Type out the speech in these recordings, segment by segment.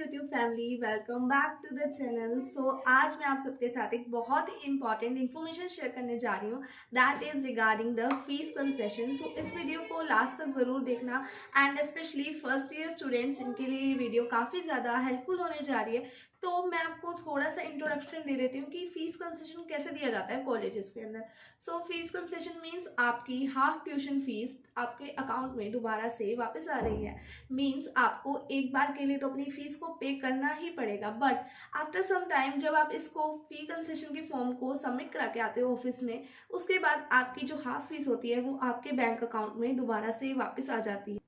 YouTube family, welcome back to the channel. आज मैं आप सबके साथ एक बहुत ही इंपॉर्टेंट इन्फॉर्मेशन शेयर करने जा रही हूँ, that is regarding the fees concession. इस वीडियो को लास्ट तक ज़रूर देखना and specially first year students, इनके लिए ये वीडियो काफ़ी ज़्यादा हेल्पफुल होने जा रही है। तो मैं आपको थोड़ा सा इंट्रोडक्शन दे देती हूँ कि फीस कंसेशन कैसे दिया जाता है कॉलेजेस के अंदर। फीस कंसेशन मीन्स आपकी हाफ ट्यूशन फीस आपके अकाउंट में दोबारा से वापस आ रही है। मीन्स आपको एक बार के लिए तो अपनी फीस को पे करना ही पड़ेगा, बट आफ्टर सम टाइम जब आप इसको फी कंसेशन के फॉर्म को सबमिट करा के आते हो ऑफिस में, उसके बाद आपकी जो हाफ फीस होती है वो आपके बैंक अकाउंट में दोबारा से वापस आ जाती है।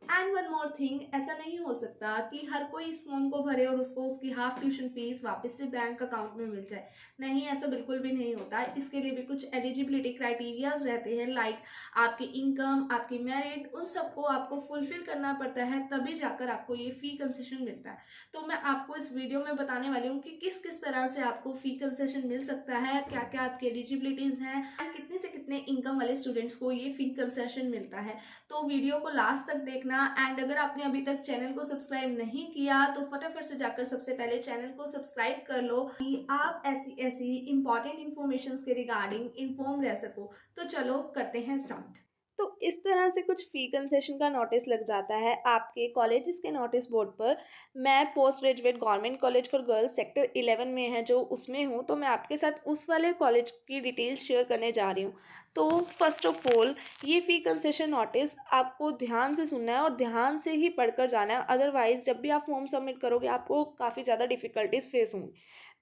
एंड वन मोर थिंग, ऐसा नहीं हो सकता कि हर कोई इस फॉर्म को भरे और उसको उसकी हाफ ट्यूशन फीस वापस से बैंक अकाउंट में मिल जाए। नहीं, ऐसा बिल्कुल भी नहीं होता। इसके लिए भी कुछ एलिजिबिलिटी क्राइटेरियाज रहते हैं, लाइक आपकी इनकम, आपकी मेरिट, उन सबको आपको फुलफिल करना पड़ता है, तभी जाकर आपको ये फी कंसेशन मिलता है। तो मैं आपको इस वीडियो में बताने वाली हूँ कि किस किस तरह से आपको फी कंसेशन मिल सकता है, क्या क्या आपकी एलिजिबिलिटीज हैं एंड कितने से कितने इनकम वाले स्टूडेंट्स को ये फी कंसेशन मिलता है। तो वीडियो को लास्ट तक देखना एंड अगर आपने अभी तक चैनल को सब्सक्राइब नहीं किया तो फटाफट से जाकर सबसे पहले चैनल को सब्सक्राइब कर लो कि आप ऐसी ऐसी इंपॉर्टेंट इंफॉर्मेशन के रिगार्डिंग इन्फॉर्म रह सको। तो चलो करते हैं स्टार्ट। तो इस तरह से कुछ फी कंसेशन का नोटिस लग जाता है आपके कॉलेजेस के नोटिस बोर्ड पर। मैं post graduate government college for girls sector 11 में है जो उसमें हूँ, तो मैं आपके साथ उस वाले कॉलेज की डिटेल्स शेयर करने जा रही हूँ। तो फर्स्ट ऑफ ऑल, ये फ़ी कंसेशन नोटिस आपको ध्यान से सुनना है और ध्यान से ही पढ़कर जाना है, अदरवाइज़ जब भी आप फॉर्म सबमिट करोगे आपको काफ़ी ज़्यादा डिफ़िकल्टीज फेस होंगी।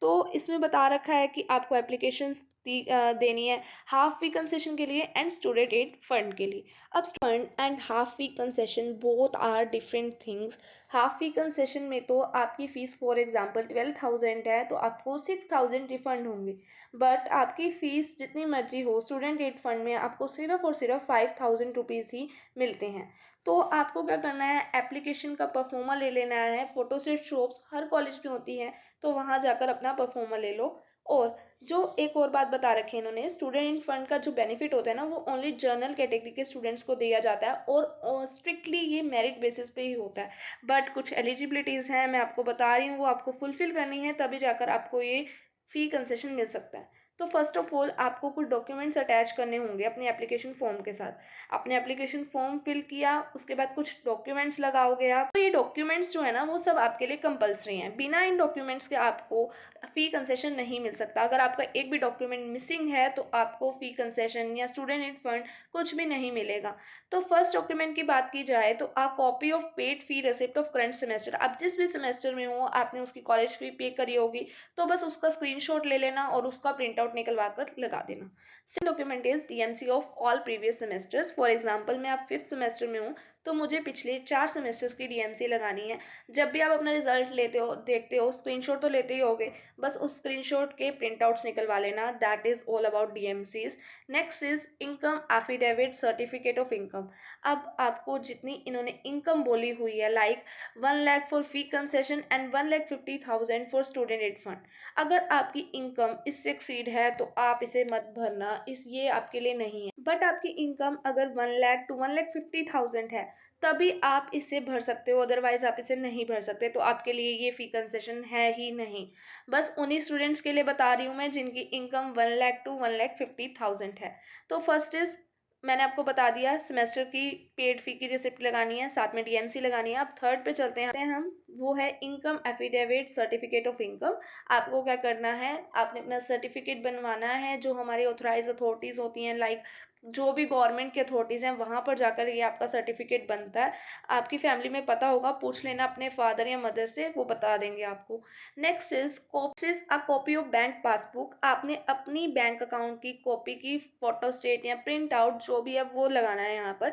तो इसमें बता रखा है कि आपको एप्लीकेशंस देनी है हाफ फी कंसेशन के लिए एंड स्टूडेंट एड फंड के लिए। अब fund and half fee concession both are different things. Half fee concession में तो आपकी फ़ीस फॉर एग्जांपल 12,000 है तो आपको 6,000 रिफंड होंगे, बट आपकी फ़ीस जितनी मर्जी हो स्टूडेंट एड फंड में आपको सिर्फ और सिर्फ 5,000 रुपीज़ ही मिलते हैं। तो आपको क्या करना है, एप्लीकेशन का परफॉर्मा ले लेना है। फोटोसेट शॉप्स हर कॉलेज में होती हैं, तो वहाँ जाकर अपना परफॉर्मा ले लो। और जो एक और बात बता रखी है इन्होंने, स्टूडेंट फंड का जो बेनिफिट होता है ना, वो ओनली जर्नल कैटेगरी के स्टूडेंट्स को दिया जाता है और स्ट्रिक्टली ये मेरिट बेसिस पे ही होता है। बट कुछ एलिजिबिलिटीज़ हैं, मैं आपको बता रही हूँ, वो आपको फुलफिल करनी है तभी जाकर आपको ये फ़ी कंसेशन मिल सकता है। तो फर्स्ट ऑफ ऑल आपको कुछ डॉक्यूमेंट्स अटैच करने होंगे अपने एप्लीकेशन फॉर्म के साथ। आपने एप्लीकेशन फॉर्म फिल किया, उसके बाद कुछ डॉक्यूमेंट्स लगाओगे आप। तो ये डॉक्यूमेंट्स जो है ना वो सब आपके लिए कंपलसरी हैं। बिना इन डॉक्यूमेंट्स के आपको फ़ी कंसेशन नहीं मिल सकता। अगर आपका एक भी डॉक्यूमेंट मिसिंग है तो आपको फ़ी कंसेशन या स्टूडेंट एड फंड कुछ भी नहीं मिलेगा। तो फर्स्ट डॉक्यूमेंट की बात की जाए तो a copy of paid fee receipt of current semester. आप जिस भी सेमेस्टर में हो आपने उसकी कॉलेज फी पे करी होगी, तो बस उसका स्क्रीनशॉट ले लेना और उसका प्रिंट आउट निकलवा कर लगा देना। Second document is DMC of all previous semesters. For example मैं आप 5th सेमेस्टर में हूँ तो मुझे पिछले 4 सेमेस्टर्स की डीएमसी लगानी है। जब भी आप अपना रिजल्ट लेते हो देखते हो, स्क्रीनशॉट तो लेते ही होगे, बस उस स्क्रीनशॉट के प्रिंट आउट्स निकलवा लेना। That is all about DMCs. Next is income affidavit certificate of income. अब आपको जितनी इन्होंने इनकम बोली हुई है, like 1 lakh for fee concession and 1,50,000 for student aid fund, अगर आपकी इनकम इससे एक्सीड है तो आप इसे मत भरना, ये आपके लिए नहीं है। बट आपकी इनकम अगर 1 लाख टू 1,50,000 है तभी आप इसे भर सकते हो, अदरवाइज आप इसे नहीं भर सकते। तो आपके लिए ये फी कंसेशन है ही नहीं। बस उन्हीं स्टूडेंट्स के लिए बता रही हूँ मैं जिनकी इनकम 1 लाख टू 1,50,000 है। तो फर्स्ट इज, मैंने आपको बता दिया सेमेस्टर की पेड फी की रिसिप्ट लगानी है, साथ में डीएमसी लगानी है। अब थर्ड पे चलते हैं हम, वो है income affidavit certificate of income. आपको क्या करना है, आपने अपना सर्टिफिकेट बनवाना है। जो हमारी ऑथराइज अथॉरिटीज़ होती हैं, लाइक जो भी गवर्नमेंट की अथॉरिटीज़ हैं, वहाँ पर जाकर ये आपका सर्टिफिकेट बनता है। आपकी फैमिली में पता होगा, पूछ लेना अपने फादर या मदर से, वो बता देंगे आपको। Next is a copy of bank passbook. आपने अपनी बैंक अकाउंट की कॉपी की फोटोस्टेट या प्रिंट आउट जो भी है वो लगाना है यहाँ पर।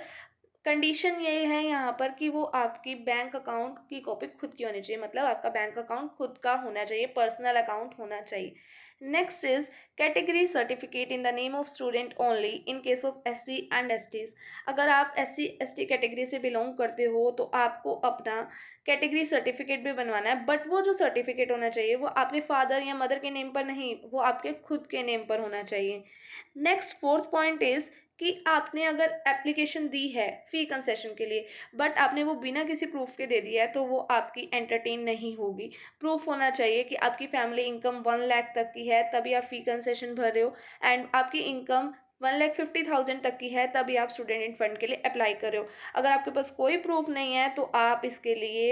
कंडीशन ये है यहाँ पर कि वो आपकी बैंक अकाउंट की कॉपी खुद की होनी चाहिए, मतलब आपका बैंक अकाउंट खुद का होना चाहिए, पर्सनल अकाउंट होना चाहिए। Next is category certificate in the name of student only in case of SC and STs. अगर आप एससी एसटी कैटेगरी से बिलोंग करते हो तो आपको अपना कैटेगरी सर्टिफिकेट भी बनवाना है, बट वो जो सर्टिफिकेट होना चाहिए वो आपके फादर या मदर के नेम पर नहीं, वो आपके खुद के नेम पर होना चाहिए। नेक्स्ट फोर्थ पॉइंट इज कि आपने अगर एप्लीकेशन दी है फ़ी कंसेशन के लिए बट आपने वो बिना किसी प्रूफ के दे दिया है तो वो आपकी एंटरटेन नहीं होगी। प्रूफ होना चाहिए कि आपकी फैमिली इनकम 1 लाख तक की है तभी आप फ़ी कंसेशन भर रहे हो, एंड आपकी इनकम 1,50,000 तक की है तभी आप स्टूडेंट फंड के लिए अप्लाई कर रहे हो। अगर आपके पास कोई प्रूफ नहीं है तो आप इसके लिए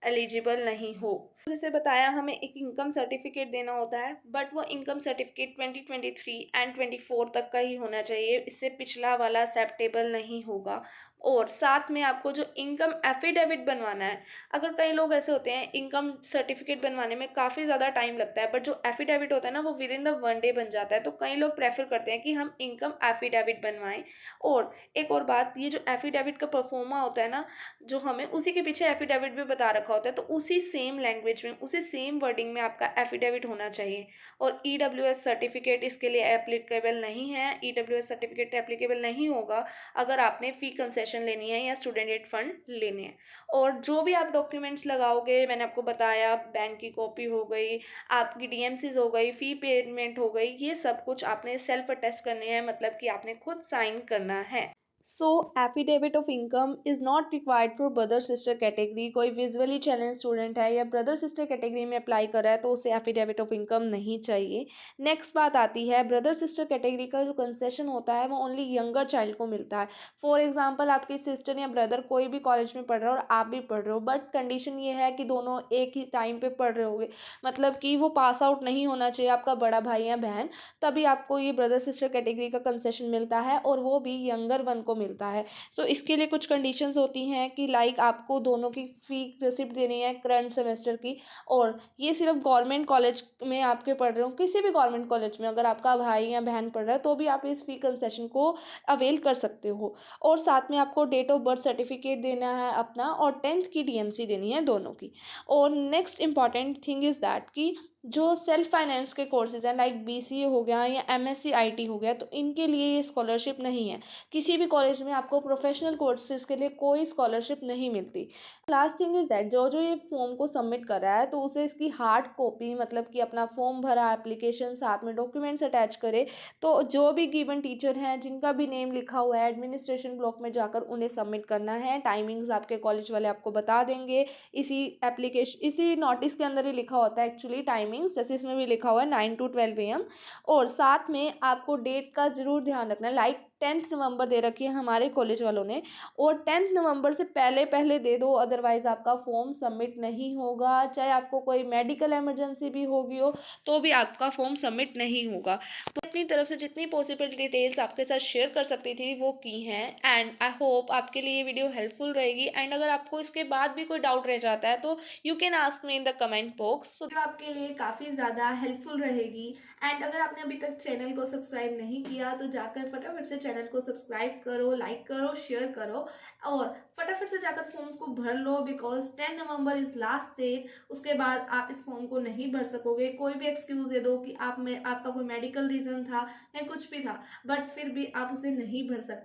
एलिजिबल नहीं हो। जैसे बताया हमें एक इनकम सर्टिफिकेट देना होता है बट वो इनकम सर्टिफिकेट 2023 एंड 24 तक का ही होना चाहिए, इससे पिछला वाला एक्सेप्टेबल नहीं होगा। और साथ में आपको जो इनकम एफिडेविट बनवाना है, अगर कई लोग ऐसे होते हैं इनकम सर्टिफिकेट बनवाने में काफ़ी ज़्यादा टाइम लगता है बट जो एफिडेविट होता है ना वो विद इन द 1 डे बन जाता है, तो कई लोग प्रेफर करते हैं कि हम इनकम एफिडेविट बनवाएं। और एक और बात, ये जो एफिडेविट का परफॉर्मा होता है ना, जो हमें उसी के पीछे एफिडेविट भी बता रखा होता है, तो उसी सेम लैंग्वेज में उसी सेम वर्डिंग में आपका एफिडेविट होना चाहिए। और ईडब्ल्यूएस सर्टिफिकेट इसके लिए एप्लीकेबल नहीं है। ईडब्ल्यूएस सर्टिफिकेट एप्लीकेबल नहीं होगा अगर आपने फ़ी कंसेशन लेनी है या स्टूडेंट फंड लेने हैं। और जो भी आप डॉक्यूमेंट्स लगाओगे, मैंने आपको बताया, बैंक की कॉपी हो गई, आपकी डीएमसीज हो गई, फ़ी पेमेंट हो गई, ये सब कुछ आपने सेल्फ अटेस्ट करने हैं, मतलब कि आपने खुद साइन करना है। So affidavit of income is not required for brother sister category. कोई विजुअली चैलेंज स्टूडेंट है या ब्रदर सिस्टर कैटेगरी में अप्लाई कर रहा है तो उसे एफिडेविट ऑफ इनकम नहीं चाहिए। नेक्स्ट बात आती है, ब्रदर सिस्टर कैटेगरी का जो कंसेशन होता है वो ओनली यंगर चाइल्ड को मिलता है। फॉर एग्जाम्पल, आपकी सिस्टर या ब्रदर कोई भी कॉलेज में पढ़ रहा है और आप भी पढ़ रहे हो, बट कंडीशन ये है कि दोनों एक ही टाइम पे पढ़ रहे होगे, मतलब कि वो पास आउट नहीं होना चाहिए आपका बड़ा भाई या बहन, तभी आपको ये ब्रदर सिस्टर कैटेगरी का कंसेशन मिलता है और वो भी यंगर वन को मिलता है। सो इसके लिए कुछ कंडीशंस होती हैं कि लाइक आपको दोनों की फ़ी रिसिप्ट देनी है करंट सेमेस्टर की, और ये सिर्फ गवर्नमेंट कॉलेज में आपके पढ़ रहे हो, किसी भी गवर्नमेंट कॉलेज में अगर आपका भाई या बहन पढ़ रहा है तो भी आप इस फ़ी कंसेशन को अवेल कर सकते हो। और साथ में आपको डेट ऑफ बर्थ सर्टिफिकेट देना है अपना, और 10th की डीएमसी देनी है, दोनों की। और next important thing is that कि जो सेल्फ फाइनेंस के कोर्सेज हैं लाइक बीसीए हो गया या एमएससी आईटी हो गया, तो इनके लिए ये स्कॉलरशिप नहीं है। किसी भी कॉलेज में आपको प्रोफेशनल कोर्सेज के लिए कोई स्कॉलरशिप नहीं मिलती। लास्ट थिंग इज़ दैट जो जो ये फॉर्म को सबमिट कर रहा है तो उसे इसकी हार्ड कॉपी, मतलब कि अपना फॉर्म भरा, एप्लीकेशन, साथ में डॉक्यूमेंट्स अटैच करे, तो जो भी गिवन टीचर हैं जिनका भी नेम लिखा हुआ है एडमिनिस्ट्रेशन ब्लॉक में जाकर उन्हें सबमिट करना है। टाइमिंग्स आपके कॉलेज वाले आपको बता देंगे, इसी नोटिस के अंदर ही लिखा होता है एक्चुअली टाइमिंग्स, जैसे इसमें भी लिखा हुआ है 9 to 12 AM। और साथ में आपको डेट का ज़रूर ध्यान रखना है, लाइक 10th नवंबर दे रखी है हमारे कॉलेज वालों ने, और 10th नवंबर से पहले पहले दे दो, अदरवाइज़ आपका फॉर्म सबमिट नहीं होगा। चाहे आपको कोई मेडिकल इमरजेंसी भी होगी हो तो भी आपका फॉर्म सबमिट नहीं होगा। तो अपनी तरफ से जितनी पॉसिबल डिटेल्स आपके साथ शेयर कर सकती थी वो की हैं, एंड आई होप आपके लिए ये वीडियो हेल्पफुल रहेगी। एंड अगर आपको इसके बाद भी कोई डाउट रह जाता है तो you can ask me in the comment box, तो आपके लिए काफ़ी ज़्यादा हेल्पफुल रहेगी। एंड अगर आपने अभी तक चैनल को सब्सक्राइब नहीं किया तो जाकर फटाफट से चैनल को सब्सक्राइब करो, लाइक करो, शेयर करो, और फटाफट से जाकर फॉर्म्स को भर लो, because 10 November is last date. उसके बाद आप इस फॉर्म को नहीं भर सकोगे। कोई भी एक्सक्यूज़ दे दो कि आपका कोई मेडिकल रीज़न था या कुछ भी था, बट फिर भी आप उसे नहीं भर सकते।